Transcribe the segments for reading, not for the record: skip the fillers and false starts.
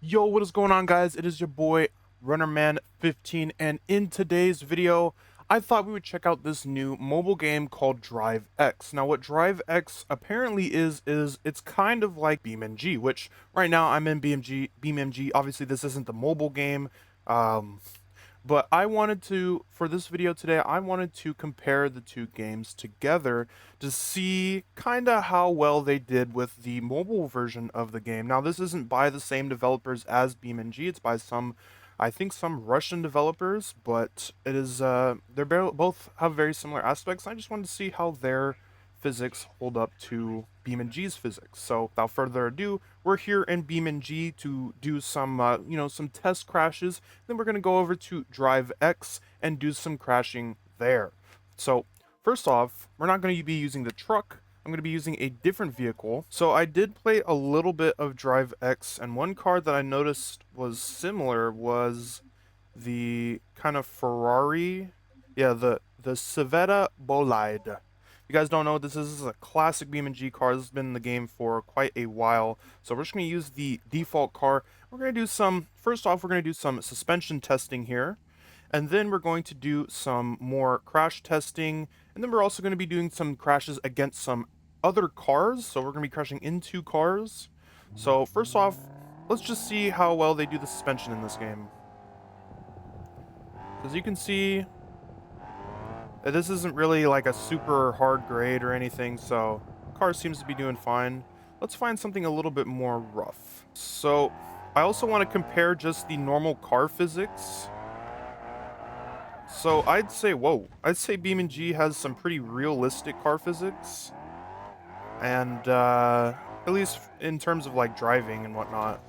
Yo, what is going on, guys? It is your boy Runnerman15, and in today's video I thought we would check out this new mobile game called DriveX. Now what DriveX apparently is it's kind of like BeamNG, which right now I'm in BeamNG. Obviously this isn't the mobile game, but I wanted to, for this video today, I wanted to compare the two games together to see kind of how well they did with the mobile version of the game. Now, this isn't by the same developers as BeamNG. It's by some, I think, some Russian developers, but it is, both have very similar aspects. I just wanted to see how their physics hold up to BeamNG's physics. So without further ado, we're here in BeamNG to do some, some test crashes. Then we're going to go over to DriveX and do some crashing there. So first off, we're not going to be using the truck. I'm going to be using a different vehicle. So I did play a little bit of DriveX, and one car that I noticed was similar was the kind of Ferrari. Yeah, the Civetta Bolide. If you guys don't know what this is a classic BeamNG car. This has been in the game for quite a while. So we're just going to use the default car. We're going to do some, first off, we're going to do some suspension testing here. And then we're going to do some more crash testing. And then we're also going to be doing some crashes against some other cars. So we're going to be crashing into cars. So first off, let's just see how well they do the suspension in this game. As you can see, this isn't really like a super hard grade or anything, so car seems to be doing fine. Let's find something a little bit more rough. So I also want to compare just the normal car physics. So I'd say BeamNG has some pretty realistic car physics, and at least in terms of like driving and whatnot.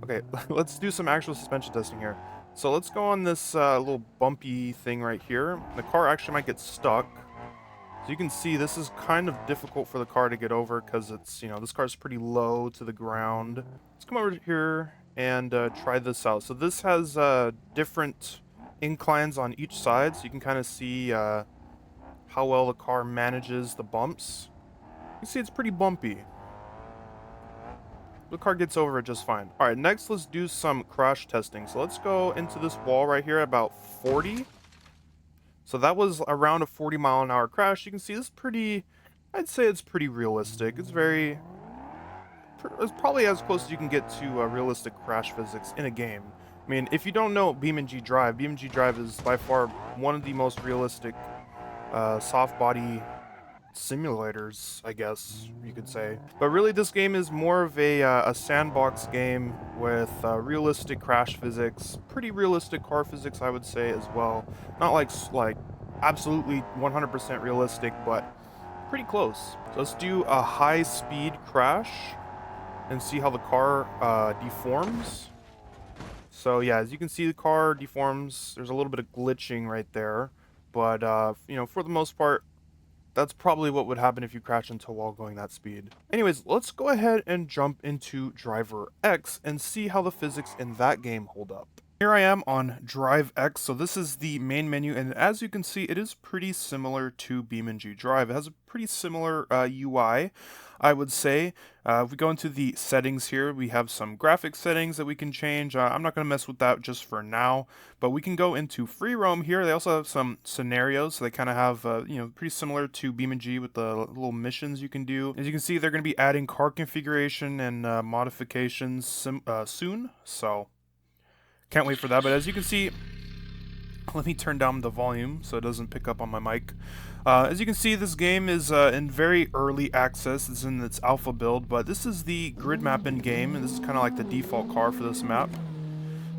Okay, let's do some actual suspension testing here. So let's go on this little bumpy thing right here. The car actually might get stuck. So you can see this is kind of difficult for the car to get over because it's, this car's pretty low to the ground. Let's come over here and try this out. So this has different inclines on each side, so you can kind of see how well the car manages the bumps. You can see it's pretty bumpy. The car gets over it just fine. All right, next let's do some crash testing. So let's go into this wall right here at about 40. So that was around a 40-mile-an-hour crash. You can see this is pretty, I'd say it's pretty realistic. It's probably as close as you can get to realistic crash physics in a game. I mean, if you don't know BeamNG.drive, BeamNG.drive is by far one of the most realistic soft body simulators, I guess you could say. But really this game is more of a sandbox game with realistic crash physics, pretty realistic car physics, I would say, as well. Not like absolutely 100% realistic, but pretty close. So let's do a high speed crash and see how the car deforms. So yeah, as you can see, the car deforms. There's a little bit of glitching right there, but for the most part, that's probably what would happen if you crash into a wall going that speed. Anyways, let's go ahead and jump into DriveX and see how the physics in that game hold up. Here I am on DriveX, so this is the main menu, and as you can see, it is pretty similar to BeamNG Drive. It has a pretty similar UI, I would say. If we go into the settings here, we have some graphic settings that we can change. I'm not going to mess with that just for now, but we can go into free roam here. They also have some scenarios, so they kind of have, pretty similar to BeamNG with the little missions you can do. As you can see, they're going to be adding car configuration and modifications soon, so can't wait for that. But as you can see, let me turn down the volume so it doesn't pick up on my mic. As you can see, this game is in very early access. It's in its alpha build, but this is the grid map in game, and this is kind of like the default car for this map.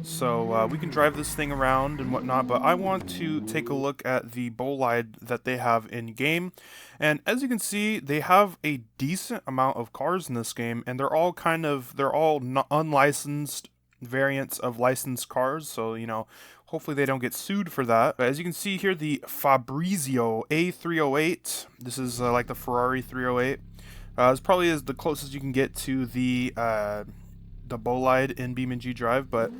So we can drive this thing around and whatnot, but I want to take a look at the bolide that they have in game. And as you can see, they have a decent amount of cars in this game, and they're all unlicensed variants of licensed cars, so hopefully they don't get sued for that. But as you can see here, the Fabrizio A308, this is like the Ferrari 308. This probably is the closest you can get to the bolide in BeamNG Drive, but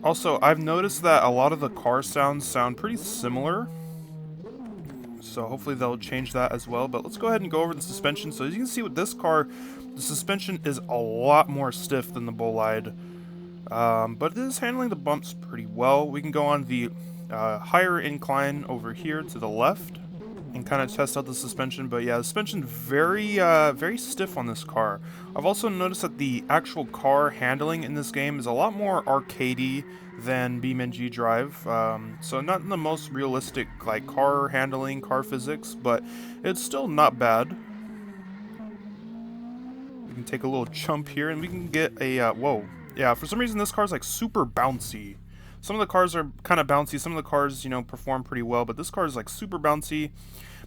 also I've noticed that a lot of the car sounds sound pretty similar. So hopefully they'll change that as well. But let's go ahead and go over the suspension. So as you can see with this car, The suspension is a lot more stiff than the Bolide, but it is handling the bumps pretty well. We can go on the higher incline over here to the left and kind of test out the suspension. But yeah, the suspension very stiff on this car. I've also noticed that the actual car handling in this game is a lot more arcadey than BeamNG Drive. So not the most realistic like car handling, car physics, but it's still not bad. We can take a little jump here and we can get a whoa. Yeah, for some reason this car's like super bouncy. Some of the cars are kind of bouncy, some of the cars, you know, perform pretty well, but this car is like super bouncy.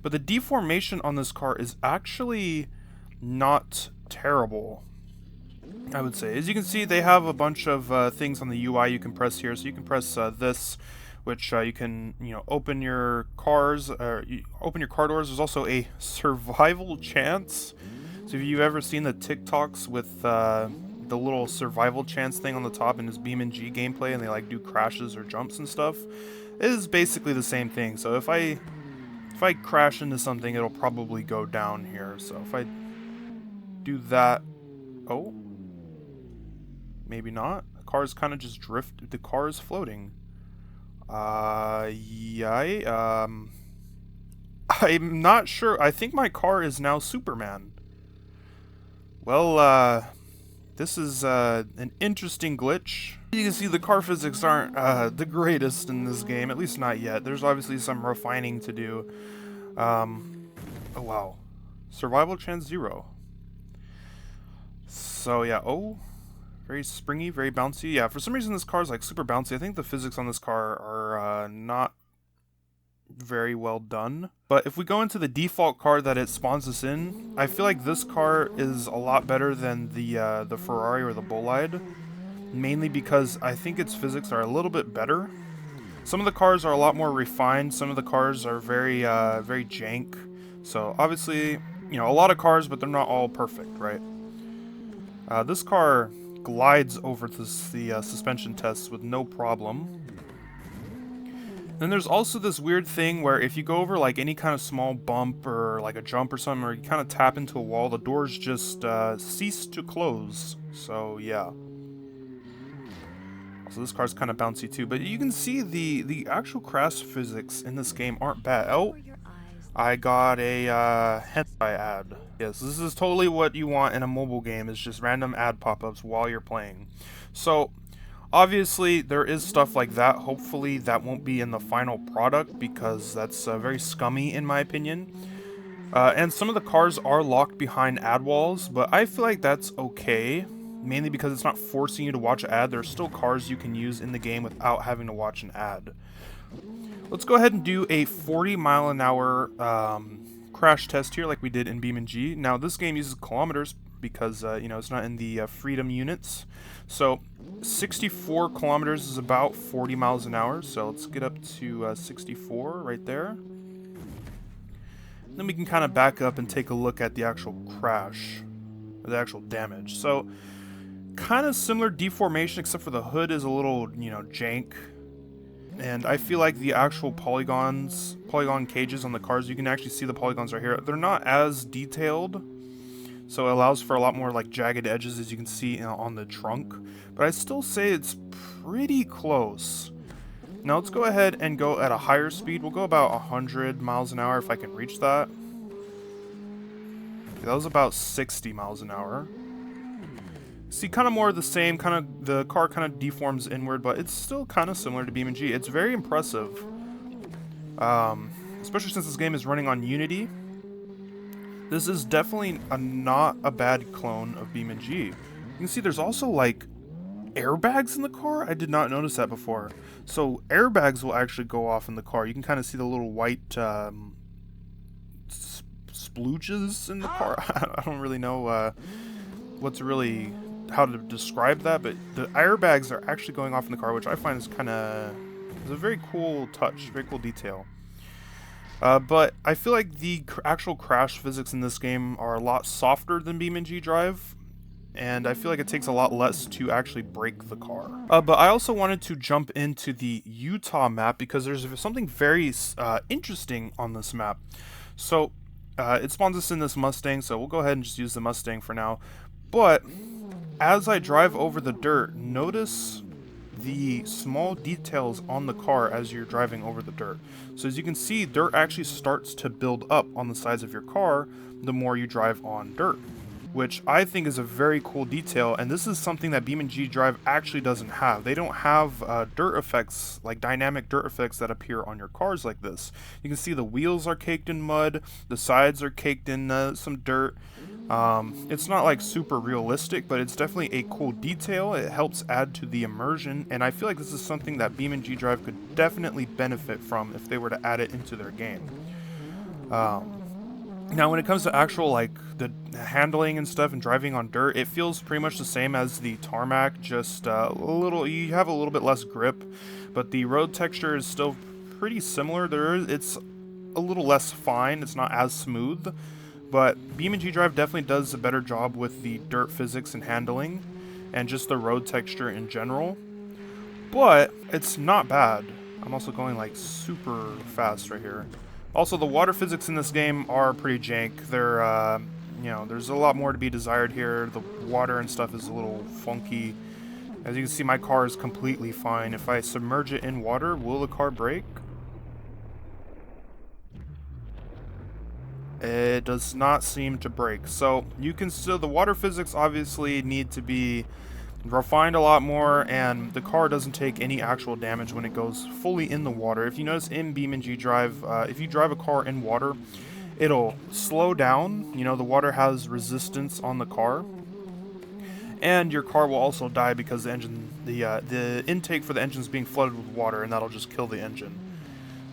But the deformation on this car is actually not terrible, I would say. As you can see, they have a bunch of things on the UI you can press here. So you can press this, which you can, you know, open your cars, open your car doors. There's also a survival chance. So if you've ever seen the TikToks with the little survival chance thing on the top in this BeamNG gameplay, and they like do crashes or jumps and stuff, it is basically the same thing. So if I crash into something, it'll probably go down here. So if I do that, oh, maybe not. The car's kind of just drift. The car is floating. Yeah. I'm not sure. I think my car is now Superman. Well, this is an interesting glitch. You can see the car physics aren't the greatest in this game, at least not yet. There's obviously some refining to do. Oh wow. Survival chance 0. So yeah, oh, very springy, very bouncy. Yeah, for some reason this car is like super bouncy. I think the physics on this car are not very well done. But if we go into the default car that it spawns us in, I feel like this car is a lot better than the Ferrari or the Bolide, mainly because I think its physics are a little bit better. Some of the cars are a lot more refined. Some of the cars are very very jank. So obviously, you know, a lot of cars, but they're not all perfect, right? This car glides over the suspension tests with no problem. Then there's also this weird thing where if you go over like any kind of small bump or like a jump or something, or you kind of tap into a wall, the doors just cease to close. So yeah. So this car's kind of bouncy too, but you can see the actual crash physics in this game aren't bad. Oh, I got a hentai ad. Yes, this is totally what you want in a mobile game, is just random ad pop-ups while you're playing. So obviously, there is stuff like that. Hopefully, that won't be in the final product because that's very scummy in my opinion. And some of the cars are locked behind ad walls, but I feel like that's okay, mainly because it's not forcing you to watch an ad. There's still cars you can use in the game without having to watch an ad. Let's go ahead and do a 40-mile-an-hour crash test here like we did in BeamNG. Now, this game uses kilometers because, you know, it's not in the freedom units. So 64 kilometers is about 40 miles an hour. So let's get up to 64 right there. Then we can kind of back up and take a look at the actual crash, or the actual damage. So kind of similar deformation, except for the hood is a little, you know, jank. And I feel like the actual polygon cages on the cars, you can actually see the polygons right here. They're not as detailed, so it allows for a lot more like jagged edges, as you can see, you know, on the trunk. But I still say it's pretty close. Now let's go ahead and go at a higher speed. We'll go about 100 miles an hour if I can reach that. Okay, that was about 60 miles an hour. See, kind of more of the same, kind of the car kind of deforms inward, but it's still kind of similar to BeamNG. It's very impressive, especially since this game is running on Unity. This is definitely not a bad clone of BeamNG. You can see there's also like airbags in the car. I did not notice that before. So airbags will actually go off in the car. You can kind of see the little white splooges in the car. I don't really know how to describe that, but the airbags are actually going off in the car, which I find is a very cool touch, very cool detail. But I feel like the actual crash physics in this game are a lot softer than BeamNG Drive, and I feel like it takes a lot less to actually break the car. But I also wanted to jump into the Utah map because there's something very interesting on this map. So It spawns us in this Mustang, so we'll go ahead and just use the Mustang for now. But as I drive over the dirt, notice the small details on the car as you're driving over the dirt. So as you can see, dirt actually starts to build up on the sides of your car the more you drive on dirt, which I think is a very cool detail, and this is something that BeamNG Drive actually doesn't have. They don't have dirt effects, like dynamic dirt effects that appear on your cars like this. You can see the wheels are caked in mud, the sides are caked in some dirt. It's not like super realistic, but it's definitely a cool detail. It helps add to the immersion, and I feel like this is something that BeamNG Drive could definitely benefit from if they were to add it into their game. Now, when it comes to actual, like, the handling and stuff and driving on dirt, it feels pretty much the same as the tarmac, just you have a little bit less grip, but the road texture is still pretty similar. It's a little less fine, it's not as smooth, but BeamNG Drive definitely does a better job with the dirt physics and handling, and just the road texture in general, but it's not bad. I'm also going, like, super fast right here. Also, the water physics in this game are pretty jank. They're, you know, there's a lot more to be desired here. The water and stuff is a little funky. As you can see, my car is completely fine. If I submerge it in water, will the car break? It does not seem to break. So you can still, the water physics obviously need to be refined a lot more, and the car doesn't take any actual damage when it goes fully in the water. If you notice in BeamNG Drive, if you drive a car in water, it'll slow down. You know, the water has resistance on the car, and your car will also die because the intake for the engine is being flooded with water, and that'll just kill the engine.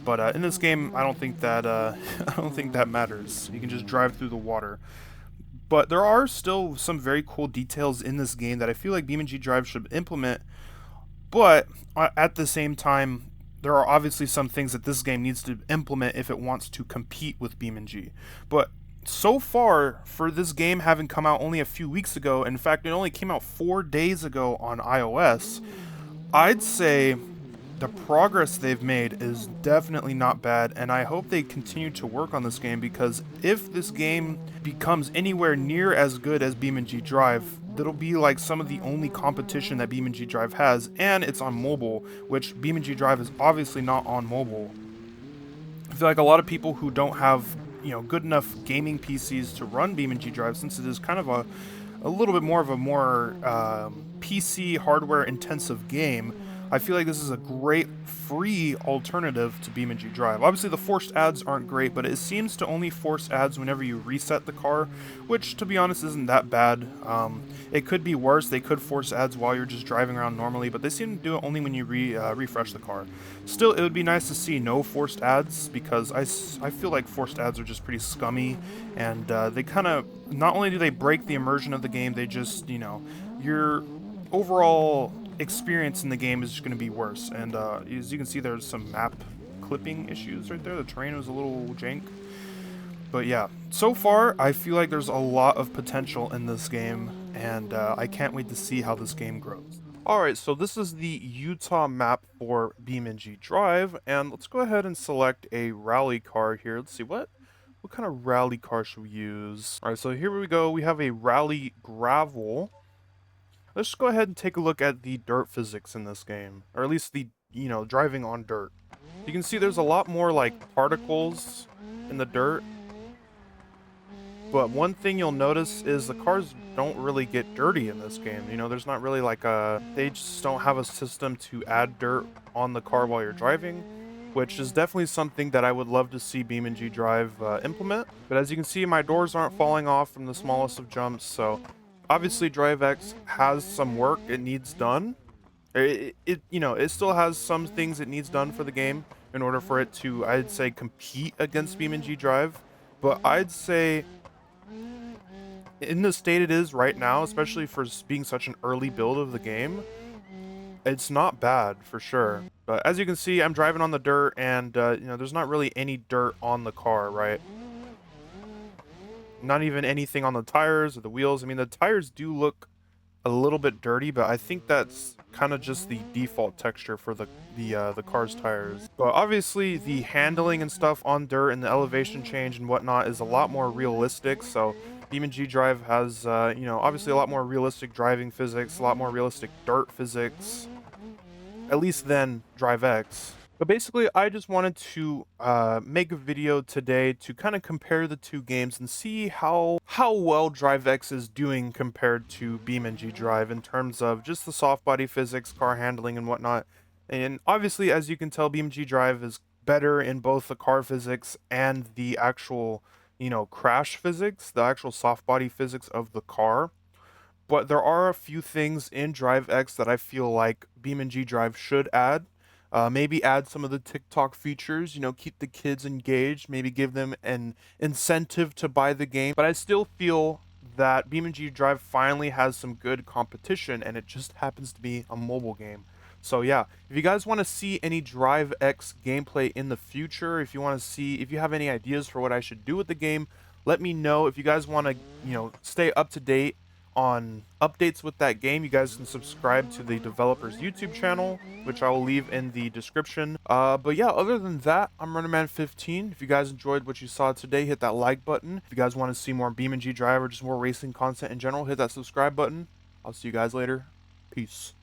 But in this game, I don't think that I don't think that matters. You can just drive through the water. But there are still some very cool details in this game that I feel like BeamNG Drive should implement, but at the same time, there are obviously some things that this game needs to implement if it wants to compete with BeamNG. But so far, for this game having come out only a few weeks ago, in fact, it only came out 4 days ago on iOS, I'd say the progress they've made is definitely not bad, and I hope they continue to work on this game, because if this game becomes anywhere near as good as BeamNG Drive, that'll be like some of the only competition that BeamNG Drive has, and it's on mobile, which BeamNG Drive is obviously not on mobile. I feel like a lot of people who don't have, you know, good enough gaming PCs to run BeamNG Drive, since it is kind of a little bit more of a PC hardware intensive game, I feel like this is a great free alternative to BeamNG Drive. Obviously, the forced ads aren't great, but it seems to only force ads whenever you reset the car, which, to be honest, isn't that bad. It could be worse. They could force ads while you're just driving around normally, but they seem to do it only when you refresh the car. Still, it would be nice to see no forced ads, because I feel like forced ads are just pretty scummy, and they kind of, not only do they break the immersion of the game, they just, you know, your overall experience in the game is just going to be worse. And as you can see, there's some map clipping issues right there. The terrain was a little jank. But yeah, so far, I feel like there's a lot of potential in this game, and I can't wait to see how this game grows. Alright, so this is the Utah map for BeamNG Drive, and let's go ahead and select a rally car here. Let's see, what kind of rally car should we use? Alright, so here we go. We have a rally gravel. Let's just go ahead and take a look at the dirt physics in this game, or at least the, you know, driving on dirt. You can see there's a lot more, like, particles in the dirt, but one thing you'll notice is the cars don't really get dirty in this game. You know, there's not really like they just don't have a system to add dirt on the car while you're driving, which is definitely something that I would love to see BeamNG Drive implement. But as you can see, my doors aren't falling off from the smallest of jumps, so obviously DriveX has some work it needs done. You know, it still has some things it needs done for the game in order for it to, I'd say, compete against BeamNG Drive. But I'd say, in the state it is right now, especially for being such an early build of the game, it's not bad for sure. But as you can see, I'm driving on the dirt, and you know, there's not really any dirt on the car, right? Not even anything on the tires or the wheels. I mean, the tires do look a little bit dirty, but I think that's kind of just the default texture for the car's tires. But obviously the handling and stuff on dirt and the elevation change and whatnot is a lot more realistic. So BeamNG Drive has, you know, obviously a lot more realistic driving physics, a lot more realistic dirt physics, at least than DriveX. But basically, I just wanted to make a video today to kind of compare the two games and see how well DriveX is doing compared to BeamNG Drive in terms of just the soft body physics, car handling, and whatnot. And obviously, as you can tell, BeamNG Drive is better in both the car physics and the actual, you know, crash physics, the actual soft body physics of the car. But there are a few things in DriveX that I feel like BeamNG Drive should add. Maybe add some of the TikTok features, you know, keep the kids engaged, maybe give them an incentive to buy the game. But I still feel that BeamNG Drive finally has some good competition, and it just happens to be a mobile game. So yeah, if you guys want to see any DriveX gameplay in the future, if you want to see, if you have any ideas for what I should do with the game, let me know. If you guys want to, you know, stay up to date on updates with that game, you guys can subscribe to the developer's YouTube channel, which I will leave in the description. But yeah, other than that, I'm RunnerMan15. If you guys enjoyed what you saw today, hit that like button. If you guys want to see more BeamNG Drive or just more racing content in general, hit that subscribe button. I'll see you guys later. Peace.